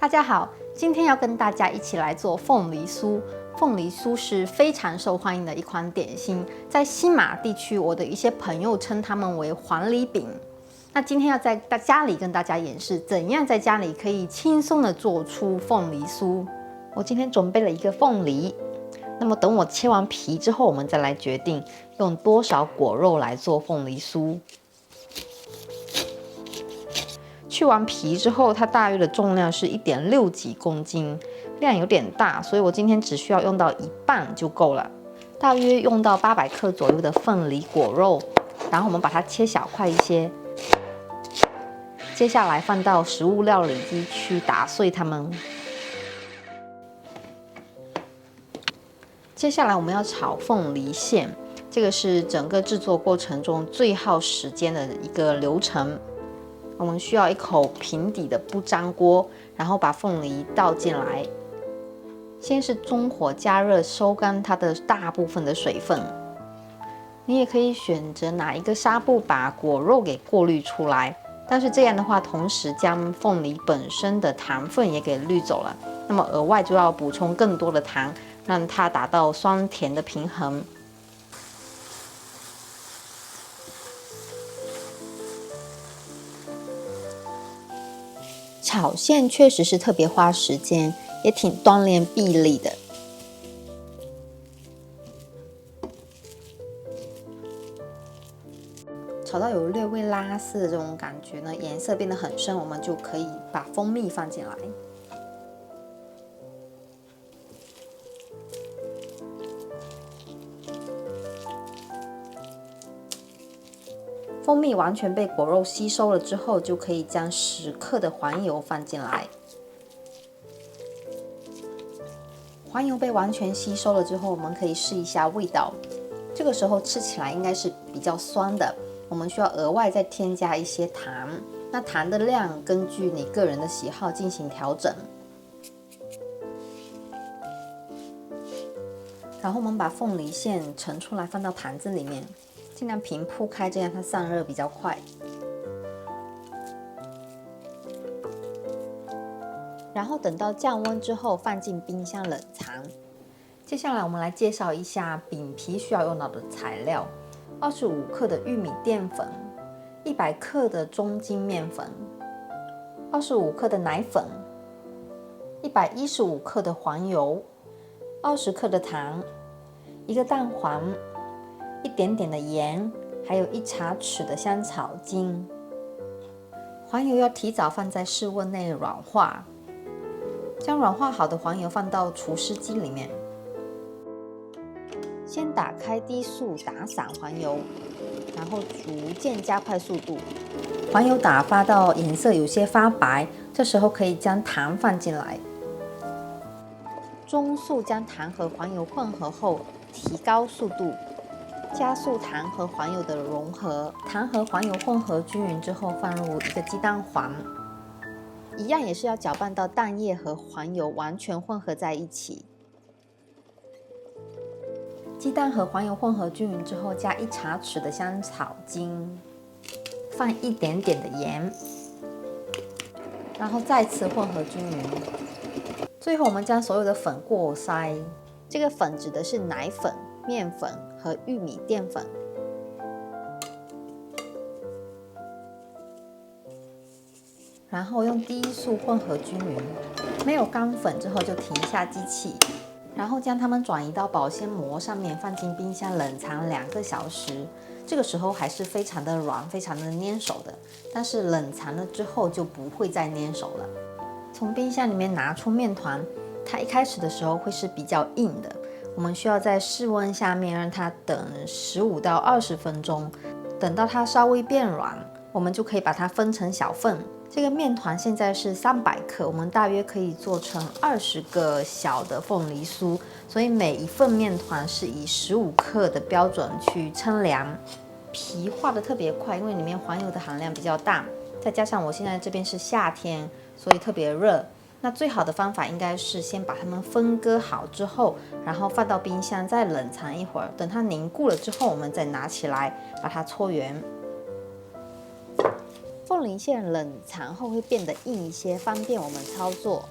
大家好，今天要跟大家一起来做凤梨酥。凤梨酥是非常受欢迎的一款点心，在西马地区，我的一些朋友称它们为黄梨饼。那今天要在家里跟大家演示，怎样在家里可以轻松的做出凤梨酥。我今天准备了一个凤梨，那么等我切完皮之后，我们再来决定用多少果肉来做凤梨酥。去完皮之后，它大约的重量是1.6几公斤，量有点大，所以我今天只需要用到一半就够了。大约用到800克左右的凤梨果肉，然后我们把它切小块一些。接下来放到食物料理机去打碎它们。接下来我们要炒凤梨馅，这个是整个制作过程中最耗时间的一个流程。我们需要一口平底的不粘锅，然后把凤梨倒进来，先是中火加热，收干它的大部分的水分。你也可以选择拿一个纱布把果肉给过滤出来，但是这样的话，同时将凤梨本身的糖分也给滤走了，那么额外就要补充更多的糖，让它达到酸甜的平衡。炒馅确实是特别花时间，也挺锻炼臂力的。炒到有略微拉丝的这种感觉呢，颜色变得很深，我们就可以把蜂蜜放进来。蜂蜜完全被果肉吸收了之后，就可以将10克的黄油放进来。黄油被完全吸收了之后，我们可以试一下味道。这个时候吃起来应该是比较酸的，我们需要额外再添加一些糖。那糖的量根据你个人的喜好进行调整。然后我们把凤梨馅盛出来，放到盘子里面。尽量平铺开，这样它散热比较快。然后等到降温之后，放进冰箱冷藏。接下来我们来介绍一下饼皮需要用到的材料：25克的玉米淀粉，100克的中筋面粉，25克的奶粉，115克的黄油，20克的糖，1个蛋黄。一点点的盐，还有1茶匙的香草精。黄油要提早放在室温内软化，将软化好的黄油放到除湿机里面。先打开低速打散黄油，然后逐渐加快速度。黄油打发到颜色有些发白，这时候可以将糖放进来。中速将糖和黄油混合后，提高速度。加速糖和黄油的融合，糖和黄油混合均匀之后，放入1个鸡蛋黄，一样也是要搅拌到蛋液和黄油完全混合在一起。鸡蛋和黄油混合均匀之后，加1茶匙的香草精，放一点点的盐，然后再次混合均匀。最后我们将所有的粉过筛，这个粉指的是奶粉、面粉和玉米淀粉，然后用低速混合均匀。没有干粉之后就停下机器，然后将它们转移到保鲜膜上面，放进冰箱冷藏2个小时。这个时候还是非常的软，非常的粘手的，但是冷藏了之后就不会再粘手了。从冰箱里面拿出面团，它一开始的时候会是比较硬的。我们需要在室温下面让它等15到20分钟，等到它稍微变软，我们就可以把它分成小份。这个面团现在是300克，我们大约可以做成20个小的凤梨酥，所以每一份面团是以15克的标准去称量。皮化的特别快，因为里面黄油的含量比较大，再加上我现在这边是夏天，所以特别热。那最好的方法应该是先把它们分割好之后，然后放到冰箱再冷藏一会儿，等它凝固了之后，我们再拿起来把它搓圆。凤梨馅冷藏后会变得硬一些，方便我们操作。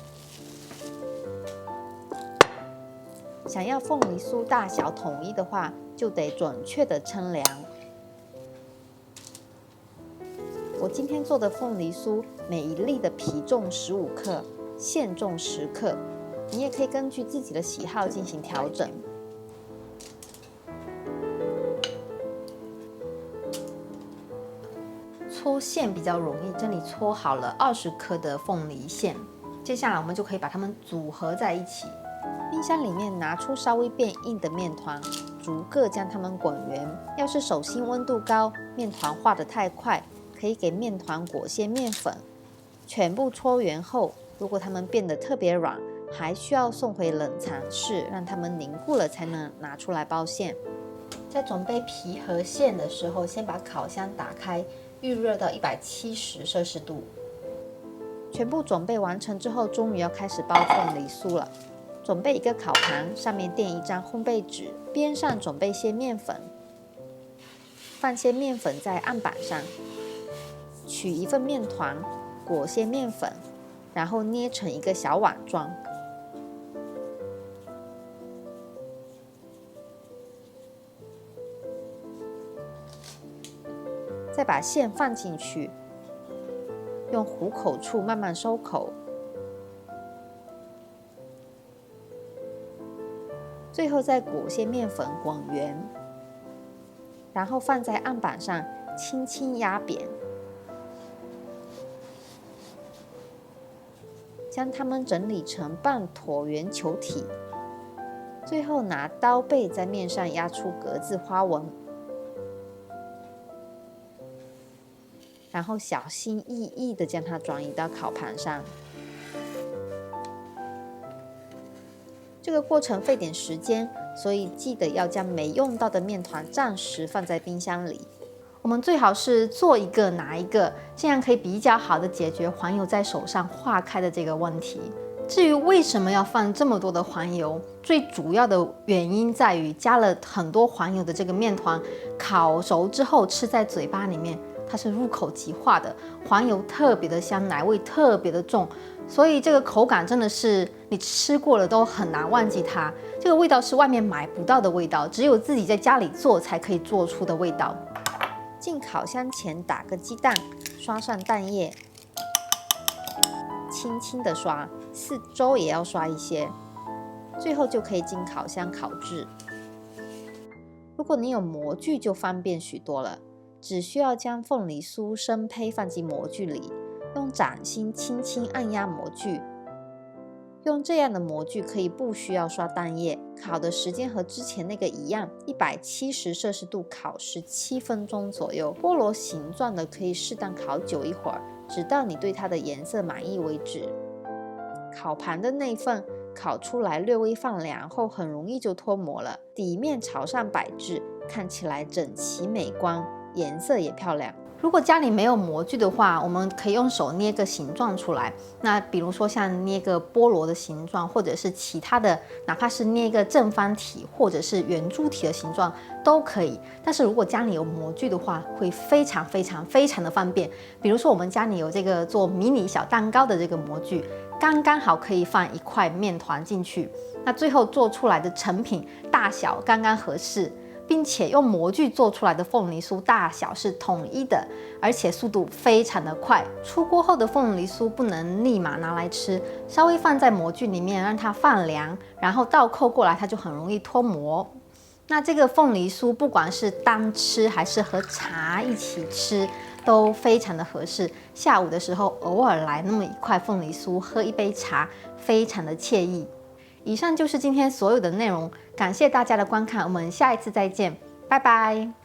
想要凤梨酥大小统一的话，就得准确的称量。我今天做的凤梨酥，每一粒的皮重15克，馅重10克，你也可以根据自己的喜好进行调整。搓馅比较容易，这里搓好了20克的凤梨馅，接下来我们就可以把它们组合在一起。冰箱里面拿出稍微变硬的面团，逐个将它们滚圆。要是手心温度高，面团化得太快，可以给面团裹些面粉。全部搓圆后，如果它们变得特别软，还需要送回冷藏室，让它们凝固了才能拿出来包馅。在准备皮和馅的时候，先把烤箱打开，预热到170摄氏度。全部准备完成之后，终于要开始包凤梨酥了。准备一个烤盘，上面垫一张烘焙纸，边上准备些面粉，放些面粉在案板上，取一份面团，裹些面粉，然后捏成一个小碗状。再把馅放进去，用虎口处慢慢收口。最后再裹些面粉滚圆，然后放在案板上轻轻压扁，将它们整理成半椭圆球体。最后拿刀背在面上压出格子花纹，然后小心翼翼地将它转移到烤盘上。这个过程费点时间，所以记得要将没用到的面团暂时放在冰箱里。我们最好是做一个拿一个，这样可以比较好的解决黄油在手上化开的这个问题。至于为什么要放这么多的黄油，最主要的原因在于加了很多黄油的这个面团，烤熟之后吃在嘴巴里面，它是入口即化的，黄油特别的香，奶味特别的重，所以这个口感真的是你吃过了都很难忘记它。这个味道是外面买不到的味道，只有自己在家里做才可以做出的味道。进烤箱前打个鸡蛋，刷上蛋液，轻轻的刷，四周也要刷一些，最后就可以进烤箱烤制。如果你有模具就方便许多了，只需要将凤梨酥生胚放进模具里，用掌心轻轻按压模具。用这样的模具可以不需要刷蛋液，烤的时间和之前那个一样，170摄氏度烤17分钟左右。菠萝形状的可以适当烤久一会儿，直到你对它的颜色满意为止。烤盘的内份烤出来略微放凉后，很容易就脱模了。底面朝上摆置，看起来整齐美观，颜色也漂亮。如果家里没有模具的话，我们可以用手捏个形状出来。那比如说像捏个菠萝的形状，或者是其他的，哪怕是捏个正方体或者是圆柱体的形状都可以。但是如果家里有模具的话，会非常的方便。比如说我们家里有这个做迷你小蛋糕的这个模具，刚刚好可以放一块面团进去，那最后做出来的成品大小刚刚合适。并且用模具做出来的凤梨酥大小是统一的，而且速度非常的快。出锅后的凤梨酥不能立马拿来吃，稍微放在模具里面让它放凉，然后倒扣过来，它就很容易脱模。那这个凤梨酥不管是单吃还是和茶一起吃，都非常的合适。下午的时候偶尔来那么一块凤梨酥，喝一杯茶，非常的惬意。以上就是今天所有的内容，感谢大家的观看，我们下一次再见，拜拜。